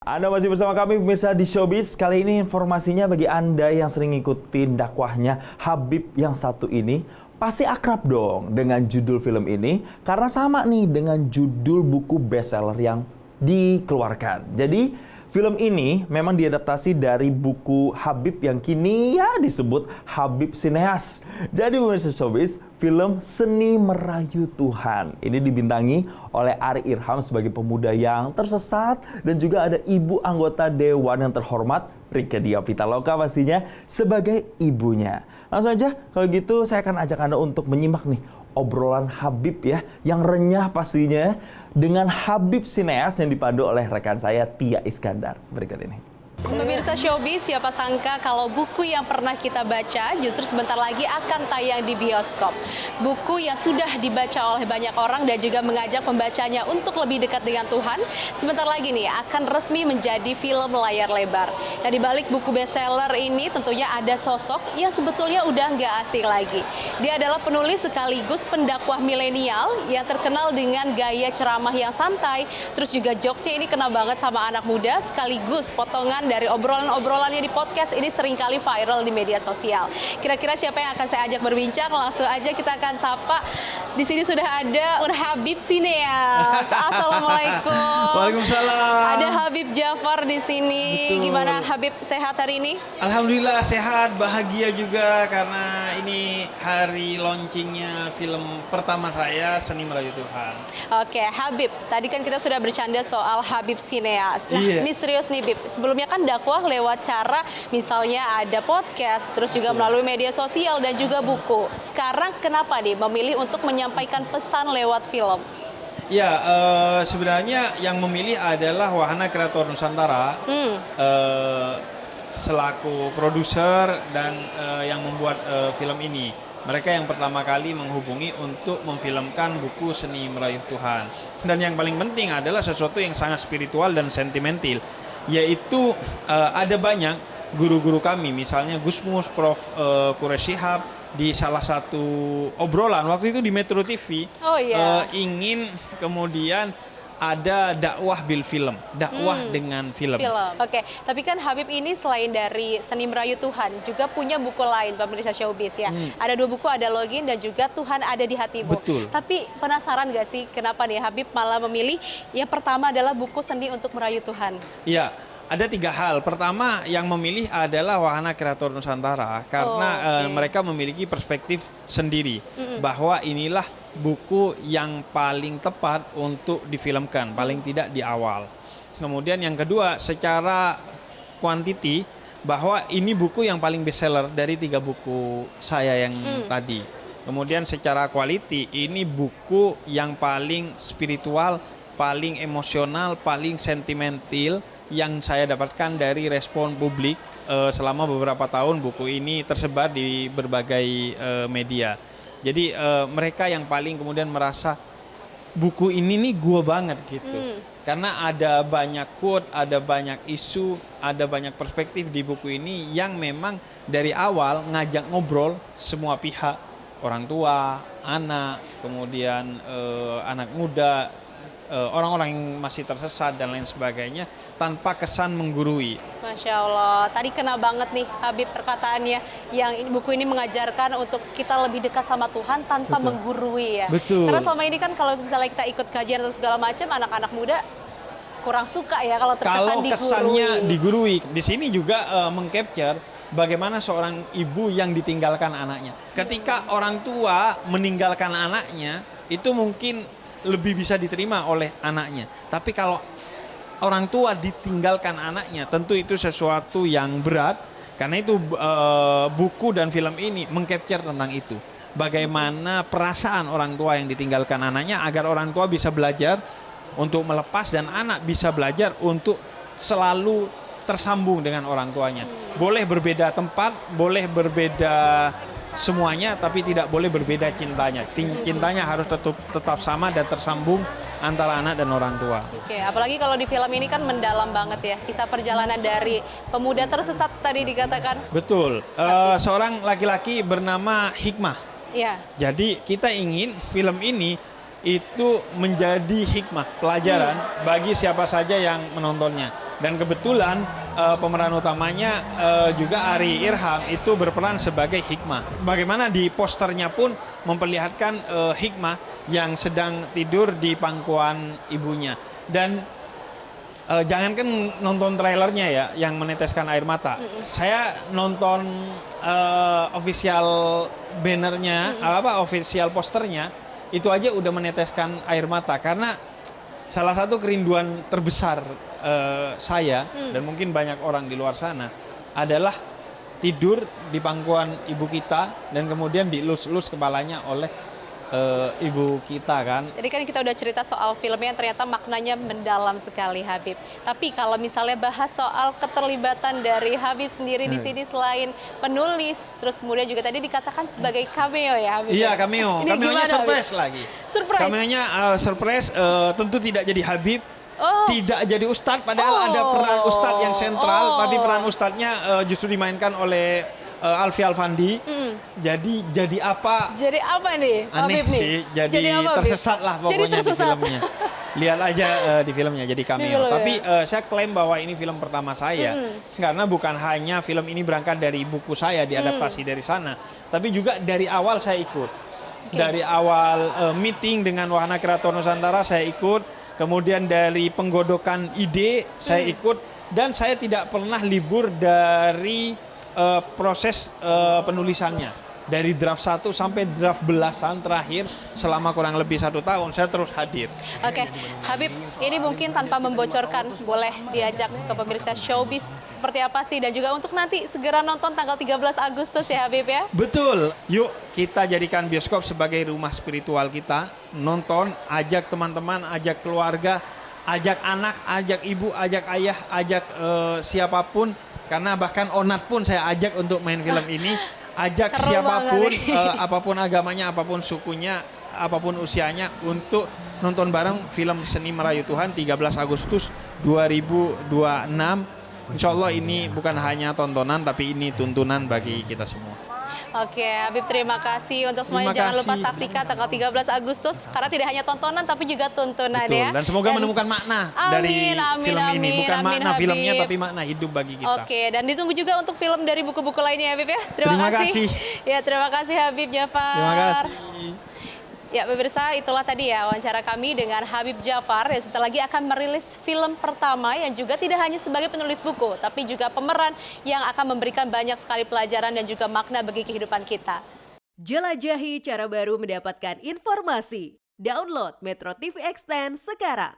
Anda masih bersama kami pemirsa di Showbiz. Kali ini informasinya bagi Anda yang sering ngikutin dakwahnya Habib yang satu ini, pasti akrab dong dengan judul film ini karena sama nih dengan judul buku bestseller yang dikeluarkan. Jadi film ini memang diadaptasi dari buku Habib yang kini ya disebut Habib Sineas. Jadi pemirsa Showbiz, film Seni Merayu Tuhan ini dibintangi oleh Ari Irham sebagai pemuda yang tersesat dan juga ada ibu anggota dewan yang terhormat Rieke Diah Pitaloka pastinya sebagai ibunya. Langsung aja kalau gitu saya akan ajak Anda untuk menyimak nih obrolan Habib ya yang renyah pastinya dengan Habib Sineas yang dipandu oleh rekan saya Tia Iskandar berikut ini. Pemirsa Showbiz, siapa sangka kalau buku yang pernah kita baca justru sebentar lagi akan tayang di bioskop. Buku yang sudah dibaca oleh banyak orang dan juga mengajak pembacanya untuk lebih dekat dengan Tuhan, sebentar lagi nih akan resmi menjadi film layar lebar. Nah, di balik buku bestseller ini tentunya ada sosok yang sebetulnya udah nggak asing lagi. Dia adalah penulis sekaligus pendakwah milenial yang terkenal dengan gaya ceramah yang santai, terus juga jokesnya ini kena banget sama anak muda, sekaligus potongan dari obrolan-obrolannya di podcast ini seringkali viral di media sosial. Kira-kira siapa yang akan saya ajak berbincang? Langsung aja kita akan sapa. Di sini sudah ada Habib Sineas. Assalamualaikum. Waalaikumsalam. Ada Habib Jafar di sini. Betul. Gimana Habib, sehat hari ini? Alhamdulillah sehat, bahagia juga karena ini hari launchingnya film pertama saya, Seni Merayu Tuhan. Oke, Habib. Tadi kan kita sudah bercanda soal Habib Sineas. Nah, Iya. ini serius nih, Bib. Sebelumnya kan dakwah lewat cara misalnya ada podcast, terus juga melalui media sosial dan juga buku. Sekarang kenapa nih memilih untuk menyampaikan pesan lewat film? Ya, sebenarnya yang memilih adalah Wahana Kreator Nusantara selaku produser dan yang membuat film ini. Mereka yang pertama kali menghubungi untuk memfilmkan buku Seni Merayu Tuhan. Dan yang paling penting adalah sesuatu yang sangat spiritual dan sentimental, yaitu ada banyak guru-guru kami, misalnya Gusmus, Prof. Quraish Shihab, di salah satu obrolan waktu itu di Metro TV, ingin kemudian ada dakwah bil film, dakwah dengan film. Oke, tapi kan Habib ini selain dari Seni Merayu Tuhan, juga punya buku lain pemirsa Showbiz ya. Ada 2 buku, ada Login dan juga Tuhan Ada di Hatimu. Betul. Tapi penasaran gak sih kenapa nih Habib malah memilih yang pertama adalah buku Seni untuk Merayu Tuhan? Iya, ada 3 hal. Pertama yang memilih adalah Wahana Kreator Nusantara karena mereka memiliki perspektif sendiri bahwa inilah buku yang paling tepat untuk difilmkan, paling tidak di awal. Kemudian yang kedua, secara kuantiti, bahwa ini buku yang paling bestseller dari 3 buku saya yang tadi. Kemudian secara quality, ini buku yang paling spiritual, paling emosional, paling sentimental yang saya dapatkan dari respon publik selama beberapa tahun buku ini tersebar di berbagai media. Jadi mereka yang paling kemudian merasa buku ini nih gua banget gitu. Karena ada banyak quote, ada banyak isu, ada banyak perspektif di buku ini yang memang dari awal ngajak ngobrol semua pihak, orang tua, anak, kemudian anak muda, orang-orang yang masih tersesat dan lain sebagainya tanpa kesan menggurui. Masya Allah, tadi kena banget nih Habib perkataannya yang buku ini mengajarkan untuk kita lebih dekat sama Tuhan tanpa menggurui ya. Betul. Karena selama ini kan kalau misalnya kita ikut kajian atau segala macam, anak-anak muda kurang suka ya kalau terkesan digurui. Kesannya digurui. Di sini juga mengcapture bagaimana seorang ibu yang ditinggalkan anaknya. Ketika orang tua meninggalkan anaknya, itu mungkin lebih bisa diterima oleh anaknya. Tapi kalau orang tua ditinggalkan anaknya, tentu itu sesuatu yang berat. Karena itu buku dan film ini mengcapture tentang itu. Bagaimana perasaan orang tua yang ditinggalkan anaknya agar orang tua bisa belajar untuk melepas dan anak bisa belajar untuk selalu tersambung dengan orang tuanya. Boleh berbeda tempat, boleh berbeda semuanya, tapi tidak boleh berbeda cintanya. Cintanya harus tetap sama dan tersambung antara anak dan orang tua. Oke, apalagi kalau di film ini kan mendalam banget ya, kisah perjalanan dari pemuda tersesat tadi dikatakan. Betul, seorang laki-laki bernama Hikmah. Iya. Jadi kita ingin film ini itu menjadi hikmah, pelajaran bagi siapa saja yang menontonnya. Dan kebetulan pemeran utamanya juga Ari Irham itu berperan sebagai Hikmah. Bagaimana di posternya pun memperlihatkan Hikmah yang sedang tidur di pangkuan ibunya. Dan jangankan nonton trailernya ya yang meneteskan air mata. Saya nonton official bannernya, official posternya, itu aja udah meneteskan air mata karena salah satu kerinduan terbesar saya dan mungkin banyak orang di luar sana adalah tidur di pangkuan ibu kita dan kemudian dielus-elus kepalanya oleh ibu kita kan. Jadi kan kita udah cerita soal filmnya yang ternyata maknanya mendalam sekali Habib. Tapi kalau misalnya bahas soal keterlibatan dari Habib sendiri di sini selain penulis, terus kemudian juga tadi dikatakan sebagai cameo ya Habib? Iya ya? cameo, Ini cameonya gimana, surprise Habib? lagi. Surprise? Cameonya surprise, tentu tidak jadi Habib. Oh. Tidak jadi ustadz, padahal ada peran ustadz yang sentral, tapi peran ustadznya justru dimainkan oleh Alfi Alfandi. Jadi apa? Jadi apa nih Aneh Habib nih? sih, jadi apa, Habib? tersesat lah Jadi pokoknya di tersesat. filmnya. Lihat aja di filmnya jadi Di cameo. film, Tapi ya? saya klaim bahwa ini film pertama saya karena bukan hanya film ini berangkat dari buku saya diadaptasi dari sana, tapi juga dari awal saya ikut. Dari awal meeting dengan Wahana Kreator Nusantara saya ikut. Kemudian dari penggodokan ide saya ikut dan saya tidak pernah libur dari proses penulisannya. Dari draft 1 sampai draft belasan terakhir selama kurang lebih 1 tahun saya terus hadir. Oke, Habib, ini mungkin tanpa membocorkan, boleh diajak ke pemirsa Showbiz seperti apa sih? Dan juga untuk nanti segera nonton tanggal 13 Agustus ya Habib ya? Betul, yuk kita jadikan bioskop sebagai rumah spiritual kita. Nonton, ajak teman-teman, ajak keluarga, ajak anak, ajak ibu, ajak ayah, ajak siapapun. Karena bahkan Onat pun saya ajak untuk main film ini. Ajak Seru siapapun, banget. apapun agamanya, apapun sukunya, apapun usianya untuk nonton bareng film Seni Merayu Tuhan 13 Agustus 2026. Insya Allah ini bukan hanya tontonan tapi ini tuntunan bagi kita semua. Oke, Habib terima kasih untuk semuanya. Terima Jangan lupa kasih. saksikan tanggal 13 Agustus karena tidak hanya tontonan tapi juga tuntunan Betul. ya. Dan semoga menemukan makna dari amin, film ini. Bukan amin, makna filmnya Habib. tapi makna hidup bagi kita. Oke, dan ditunggu juga untuk film dari buku-buku lainnya ya Habib ya. Terima Terima kasih. kasih. Ya, terima kasih Habib Jafar. Terima kasih. Ya pemirsa, itulah tadi ya wawancara kami dengan Habib Jafar yang sebentar lagi akan merilis film pertama yang juga tidak hanya sebagai penulis buku, tapi juga pemeran yang akan memberikan banyak sekali pelajaran dan juga makna bagi kehidupan kita. Jelajahi cara baru mendapatkan informasi. Download Metro TV Extend sekarang.